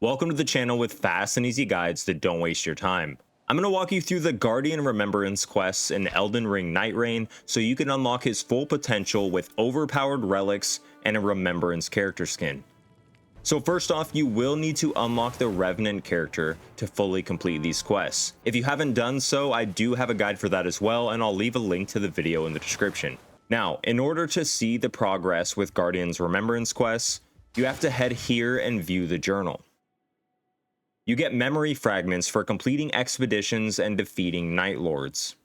Welcome to the channel with fast and easy guides that don't waste your time. I'm going to walk you through the Guardian Remembrance quests in Elden Ring Nightreign so you can unlock his full potential with overpowered relics and a Remembrance character skin. So first off, you will need to unlock the Revenant character to fully complete these quests. If you haven't done so, I do have a guide for that as well, and I'll leave a link to the video in the description. Now, in order to see the progress with Guardian's Remembrance quests, you have to head here and view the journal. You get memory fragments for completing expeditions and defeating Night Lords.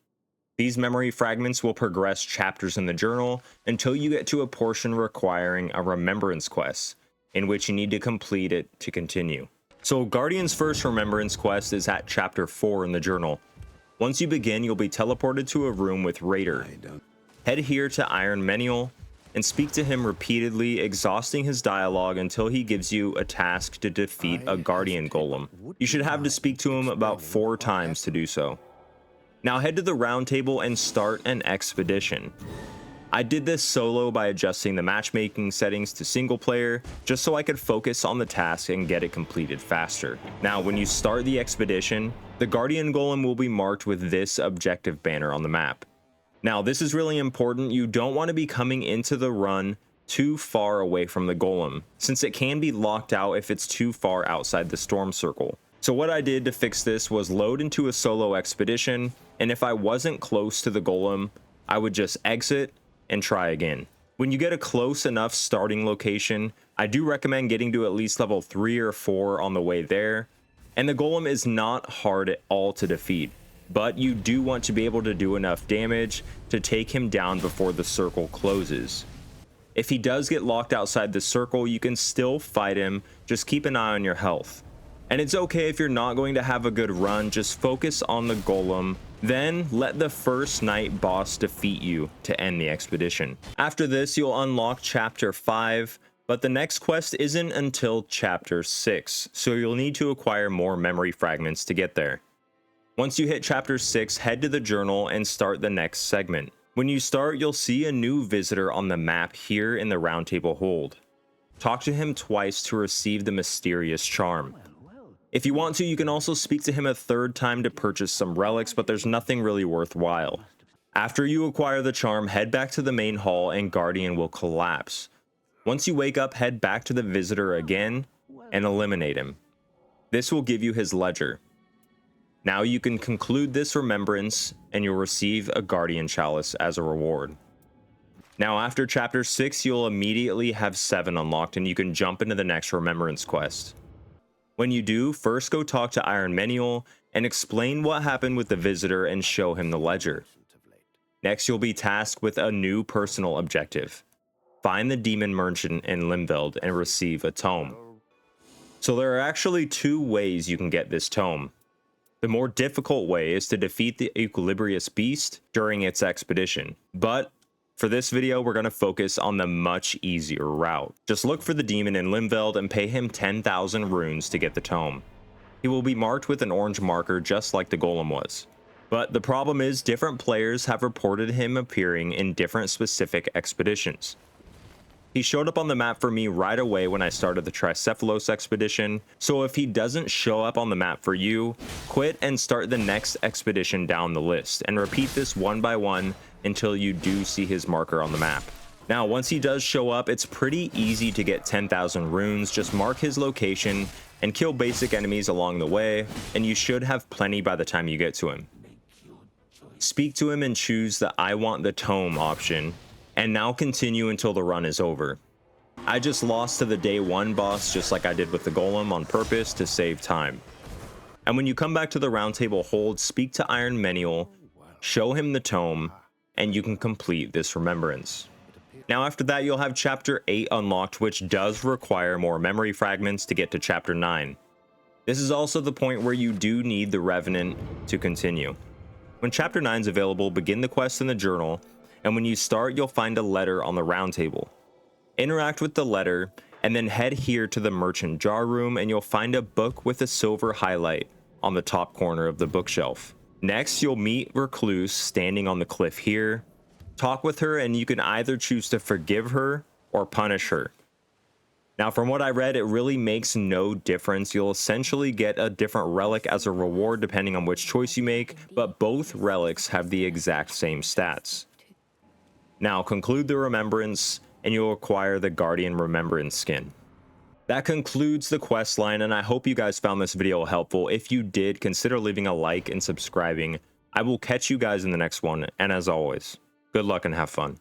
These memory fragments will progress chapters in the journal until you get to a portion requiring a Remembrance quest, in which you need to complete it to continue. So Guardian's first Remembrance quest is at chapter 4 in the journal. Once you begin, you'll be teleported to a room with Raider. Head here to Iron Menial and speak to him repeatedly, exhausting his dialogue until he gives you a task to defeat a Guardian Golem. You should have to speak to him about 4 times to do so. Now head to the round table and start an expedition. I did this solo by adjusting the matchmaking settings to single player, just so I could focus on the task and get it completed faster. Now when you start the expedition, the Guardian Golem will be marked with this objective banner on the map. Now, this is really important. You don't want to be coming into the run too far away from the golem, since it can be locked out if it's too far outside the storm circle. So what I did to fix this was load into a solo expedition, and if I wasn't close to the golem, I would just exit and try again. When you get a close enough starting location, I do recommend getting to at least level 3 or 4 on the way there, and the golem is not hard at all to defeat. But you do want to be able to do enough damage to take him down before the circle closes. If he does get locked outside the circle, you can still fight him, just keep an eye on your health. And it's okay if you're not going to have a good run, just focus on the golem, then let the first night boss defeat you to end the expedition. After this, you'll unlock chapter 5, but the next quest isn't until chapter 6, so you'll need to acquire more memory fragments to get there. Once you hit chapter 6, head to the journal and start the next segment. When you start, you'll see a new visitor on the map here in the round table hold. Talk to him twice to receive the mysterious charm. If you want to, you can also speak to him a 3rd time to purchase some relics, but there's nothing really worthwhile. After you acquire the charm, head back to the main hall and Guardian will collapse. Once you wake up, head back to the visitor again and eliminate him. This will give you his ledger. Now you can conclude this remembrance and you'll receive a Guardian Chalice as a reward. Now after chapter 6, you'll immediately have 7 unlocked and you can jump into the next remembrance quest. When you do, first go talk to Iron Menial and explain what happened with the visitor and show him the ledger. Next you'll be tasked with a new personal objective. Find the demon merchant in Limveld and receive a tome. So there are actually 2 ways you can get this tome. The more difficult way is to defeat the Equilibrious Beast during its expedition, but for this video we're going to focus on the much easier route. Just look for the demon in Limveld and pay him 10,000 runes to get the tome. He will be marked with an orange marker just like the golem was. But the problem is different players have reported him appearing in different specific expeditions. He showed up on the map for me right away when I started the Tricephalos expedition, so if he doesn't show up on the map for you, quit and start the next expedition down the list, and repeat this one by one until you do see his marker on the map. Now once he does show up, it's pretty easy to get 10,000 runes. Just mark his location and kill basic enemies along the way, and you should have plenty by the time you get to him. Speak to him and choose the I want the tome option, and now continue until the run is over. I just lost to the day 1 boss just like I did with the golem on purpose to save time. And when you come back to the round table hold, speak to Iron Menial, show him the tome, and you can complete this remembrance. Now after that you'll have chapter 8 unlocked, which does require more memory fragments to get to chapter 9. This is also the point where you do need the Revenant to continue. When chapter 9 is available, begin the quest in the journal, and when you start, you'll find a letter on the round table. Interact with the letter, and then head here to the merchant jar room, and you'll find a book with a silver highlight on the top corner of the bookshelf. Next, you'll meet Recluse standing on the cliff here. Talk with her, and you can either choose to forgive her or punish her. Now, from what I read, it really makes no difference. You'll essentially get a different relic as a reward depending on which choice you make, but both relics have the exact same stats. Now, conclude the Remembrance, and you'll acquire the Guardian Remembrance skin. That concludes the quest line, and I hope you guys found this video helpful. If you did, consider leaving a like and subscribing. I will catch you guys in the next one, and as always, good luck and have fun.